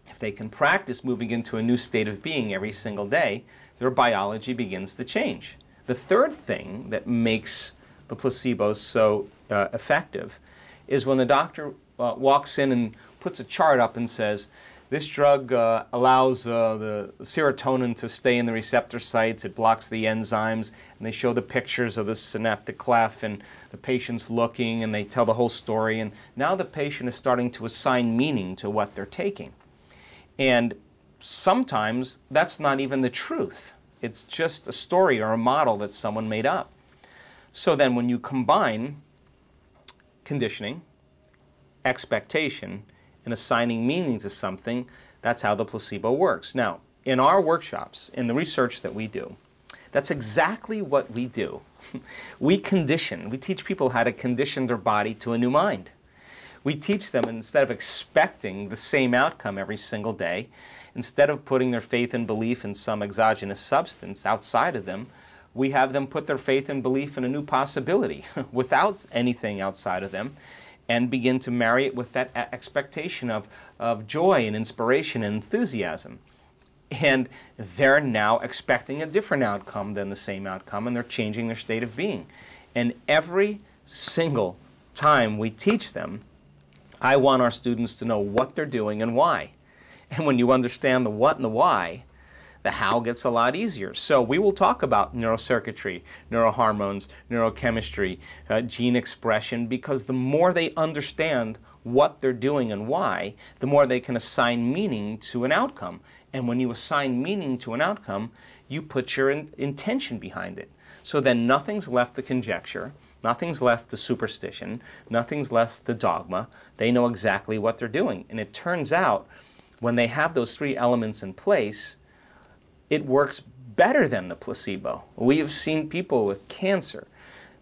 if they can practice moving into a new state of being every single day, their biology begins to change. The third thing that makes the placebo so effective is when the doctor walks in and puts a chart up and says, this drug allows the serotonin to stay in the receptor sites, it blocks the enzymes, and they show the pictures of the synaptic cleft and the patient's looking and they tell the whole story, and now the patient is starting to assign meaning to what they're taking. And sometimes that's not even the truth. It's just a story or a model that someone made up. So then when you combine conditioning, expectation, and assigning meaning to something, that's how the placebo works. Now, in our workshops, in the research that we do, That's exactly what we do. We teach people how to condition their body to a new mind. We teach them, instead of expecting the same outcome every single day, instead of putting their faith and belief in some exogenous substance outside of them, we have them put their faith and belief in a new possibility without anything outside of them, and begin to marry it with that expectation of joy and inspiration and enthusiasm. And they're now expecting a different outcome than the same outcome, and they're changing their state of being. And every single time we teach them, I want our students to know what they're doing and why. And when you understand the what and the why, the how gets a lot easier. So we will talk about neurocircuitry, neurohormones, neurochemistry, gene expression, because the more they understand what they're doing and why, the more they can assign meaning to an outcome. And when you assign meaning to an outcome, you put your intention behind it. So then nothing's left to conjecture, nothing's left to superstition, nothing's left to dogma. They know exactly what they're doing. And it turns out, when they have those three elements in place, it works better than the placebo. We have seen people with cancer,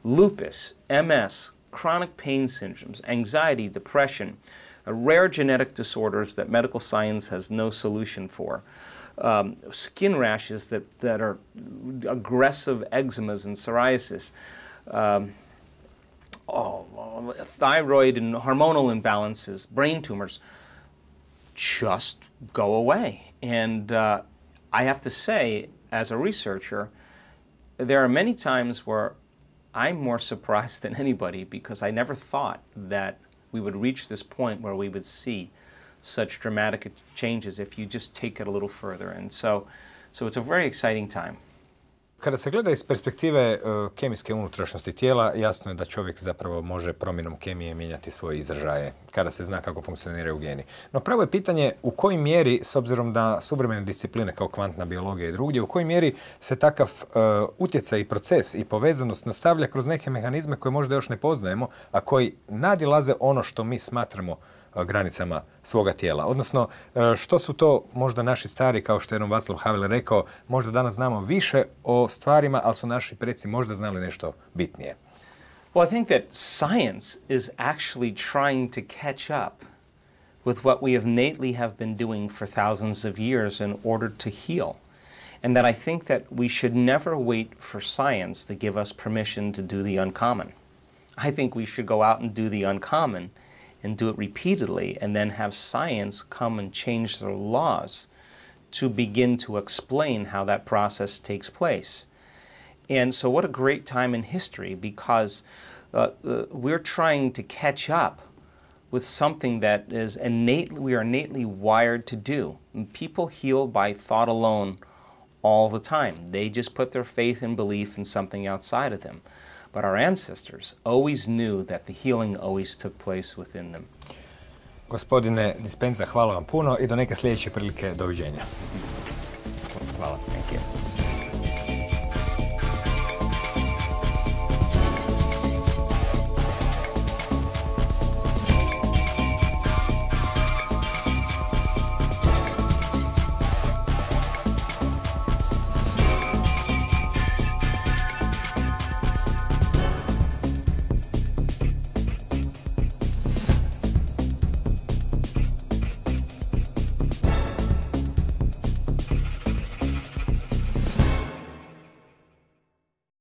lupus, MS, chronic pain syndromes, anxiety, depression, rare genetic disorders that medical science has no solution for, skin rashes that are aggressive eczemas and psoriasis, thyroid and hormonal imbalances, brain tumors, just go away. And I have to say, as a researcher, there are many times where I'm more surprised than anybody, because I never thought that we would reach this point where we would see such dramatic changes if you just take it a little further. And so it's a very exciting time. Kada se gleda iz perspektive kemijske unutrašnjosti tijela, jasno je da čovjek zapravo može promjenom kemije mijenjati svoje izražaje, kada se zna kako funkcioniraju geni. No pravo je pitanje u kojoj mjeri, s obzirom na suvremene discipline kao kvantna biologija i drugdje, u kojoj mjeri se takav utjecaj i proces i povezanost nastavlja kroz neke mehanizme koje možda još ne poznajemo, a koji nadilaze ono što mi smatramo granicama svoga tijela. Odnosno, što su to možda naši stari, kao što je jednom Václav Havel rekao, možda danas znamo više o stvarima, ali su naši preci možda znali nešto bitnije. Well, I think that science is actually trying to catch up with what we innately have been doing for thousands of years in order to heal. And that I think that we should never wait for science to give us permission to do the uncommon. I think we should go out and do the uncommon and do it repeatedly, and then have science come and change their laws to begin to explain how that process takes place. And so what a great time in history, because we're trying to catch up with something that is we are innately wired to do. And people heal by thought alone all the time. They just put their faith and belief in something outside of them. But our ancestors always knew that the healing always took place within them. Gospodine Dispenza, hvala vam puno i do neke sljedeće prilike. Doviđenja.